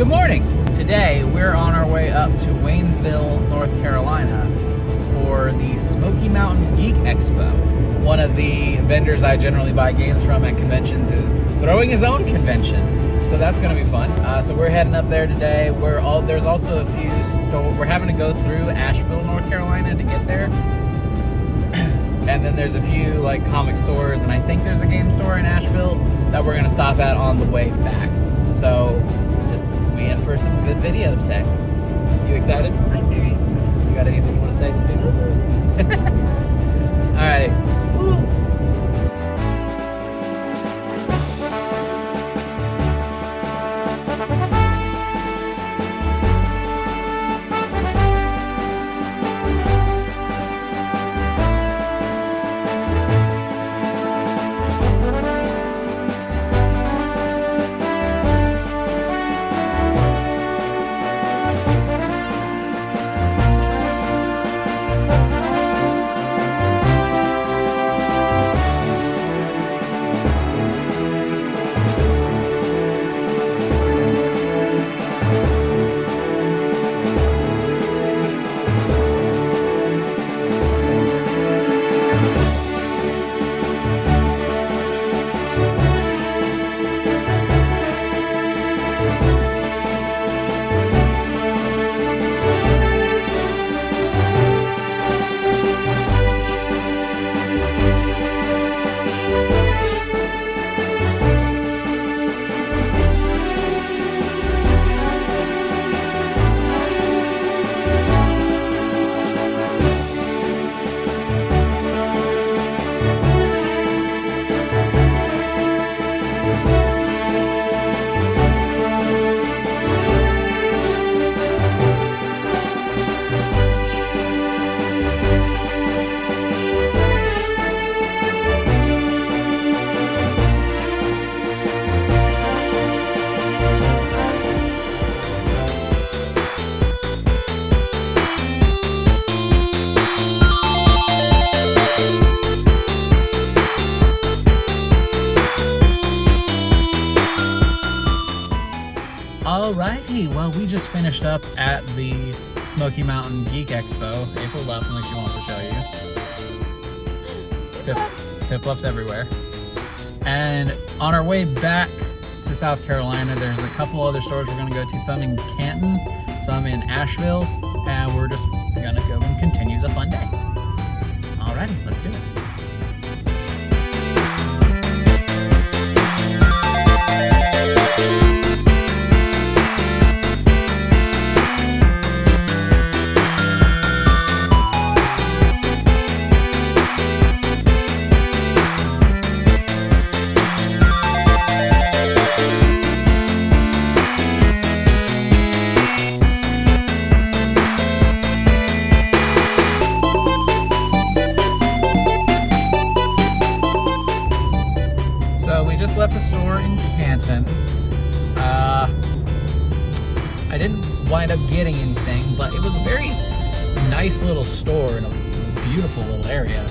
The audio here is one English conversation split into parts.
Good morning! Today we're on our way up to Waynesville, North Carolina for the Smoky Mountain Geek Expo. One of the vendors I generally buy games from at conventions is throwing his own convention. So that's going to be fun. So we're heading up there today. There's also a few we're having to go through Asheville, North Carolina to get there. And then there's a few like comic stores, and I think there's a game store in Asheville that we're going to stop at on the way back. So just be in for some good video today. You excited? I'm very excited. You got anything you want to say? All right. Woo. Alrighty, well, we just finished up at the Smoky Mountain Geek Expo. April left unless she wants to show you. Pip-ups everywhere. And on our way back to South Carolina, there's a couple other stores we're going to go to. Some in Canton, some in Asheville, and we're just going to go and continue the fun day. Alrighty, let's do it. Left the store in Canton. I didn't wind up getting anything, but it was a very nice little store in a beautiful little area.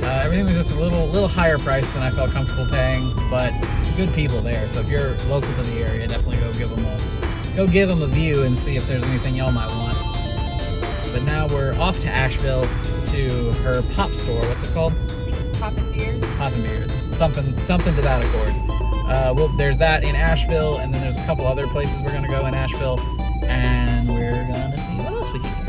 Everything was just a little higher price than I felt comfortable paying, but good people there. So if you're local to the area, definitely go give them a view and see if there's anything y'all might want. But now we're off to Asheville to her pop store. What's it called? Poppin' Beards. Poppin' Beards. Something to that accord. There's that in Asheville, and then there's a couple other places we're going to go in Asheville, and we're going to see what else we can get.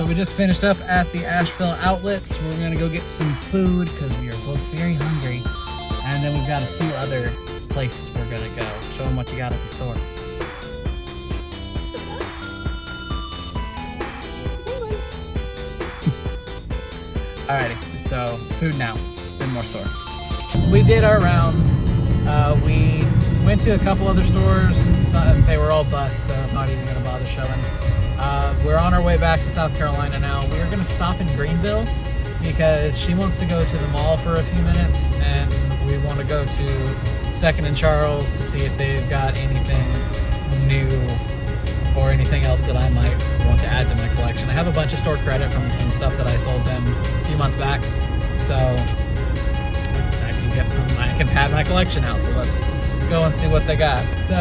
We just finished up at the Asheville outlets. We're gonna go get some food because we are both very hungry. And then we've got a few other places we're gonna go. Show them what you got at the store. Alrighty, so food now, then more store. we did our rounds. We went to a couple other stores. They were all bust, so I'm not even going to bother showing. We're on our way back to South Carolina now. We are going to stop in Greenville because she wants to go to the mall for a few minutes, and we want to go to Second and Charles to see if they've got anything new or anything else that I might want to add to my collection. I have a bunch of store credit from some stuff that I sold them a few months back, so I can pad my collection out. So let's go and see what they got. So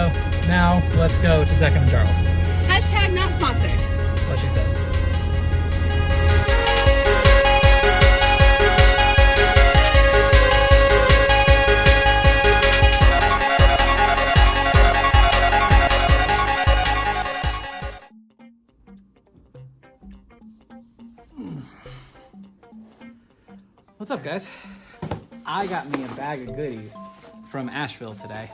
now let's go to Second and Charles. Hashtag not sponsored. What she said. What's up, guys? I got me a bag of goodies from Asheville today.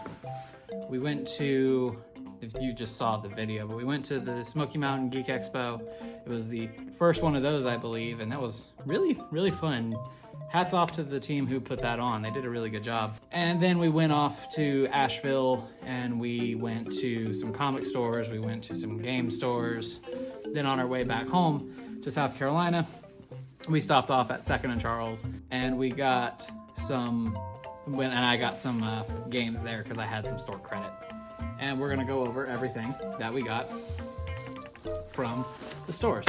We went to, if you just saw the video, but we went to the Smoky Mountain Geek Expo. It was the first one of those, I believe, and that was really, really fun. Hats off to the team who put that on. They did a really good job. And then we went off to Asheville and we went to some comic stores. We went to some game stores. Then on our way back home to South Carolina, we stopped off at Second and Charles, and we got I got some games there because I had some store credit. And we're gonna go over everything that we got from the stores.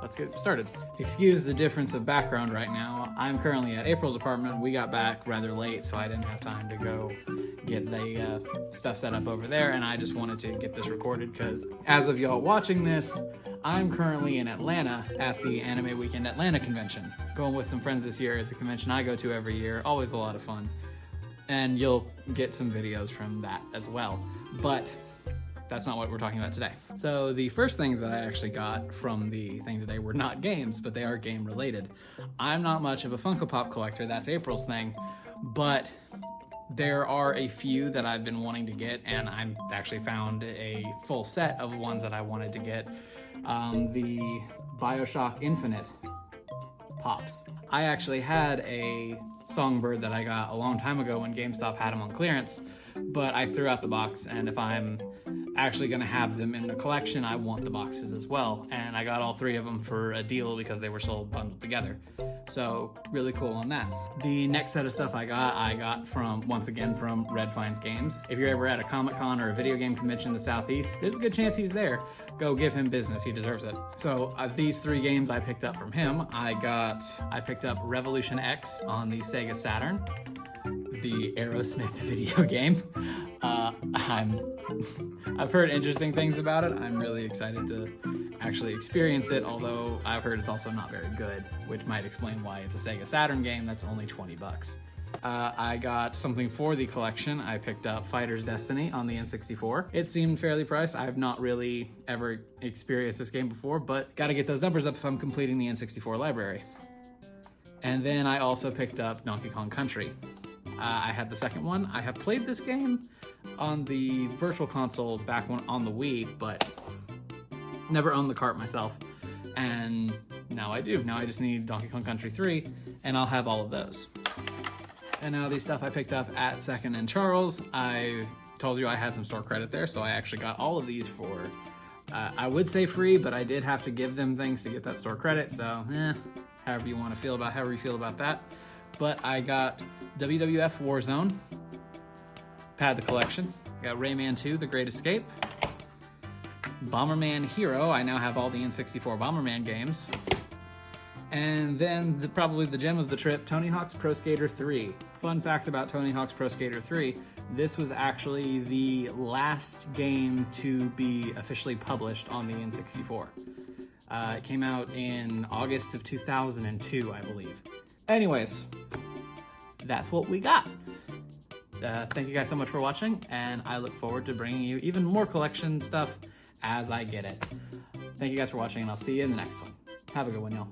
Let's get started. Excuse the difference of background right now. I'm currently at April's apartment. We got back rather late, so I didn't have time to go get the stuff set up over there, and I just wanted to get this recorded because as of y'all watching this, I'm currently in Atlanta at the Anime Weekend Atlanta convention. Going with some friends this year. It's a convention I go to every year. Always a lot of fun. And you'll get some videos from that as well. But that's not what we're talking about today. So the first things that I actually got from the thing today were not games, but they are game related. I'm not much of a Funko Pop collector. That's April's thing. But there are a few that I've been wanting to get, and I actually found a full set of ones that I wanted to get. The BioShock Infinite Pops. I actually had a Songbird that I got a long time ago when GameStop had them on clearance, but I threw out the box, and if I'm actually going to have them in the collection, I want the boxes as well. And I got all three of them for a deal because they were sold bundled together. So really cool on that. The next set of stuff I got from, once again, from Red Finds Games. If you're ever at a Comic-Con or a video game convention in the Southeast, there's a good chance he's there. Go give him business, he deserves it. So these three games I picked up from him. I picked up Revolution X on the Sega Saturn, the Aerosmith video game. I've heard interesting things about it. I'm really excited to actually experience it, although I've heard it's also not very good, which might explain why it's a Sega Saturn game that's only 20 bucks. I got something for the collection. I picked up Fighter's Destiny on the N64. It seemed fairly priced. I've not really ever experienced this game before, but gotta get those numbers up if I'm completing the N64 library. And then I also picked up Donkey Kong Country. I had the second one. I have played this game on the Virtual Console back on the Wii, but never owned the cart myself. And now I do. Now I just need Donkey Kong Country 3, and I'll have all of those. And now the stuff I picked up at Second and Charles, I told you I had some store credit there, so I actually got all of these for, I would say free, but I did have to give them things to get that store credit, so however you feel about that. But I got WWF Warzone, pad the collection. I got Rayman 2, The Great Escape, Bomberman Hero. I now have all the N64 Bomberman games. And then probably the gem of the trip, Tony Hawk's Pro Skater 3. Fun fact about Tony Hawk's Pro Skater 3, this was actually the last game to be officially published on the N64. It came out in August of 2002, I believe. Anyways, that's what we got. Thank you guys so much for watching, and I look forward to bringing you even more collection stuff as I get it. Thank you guys for watching, and I'll see you in the next one. Have a good one, y'all.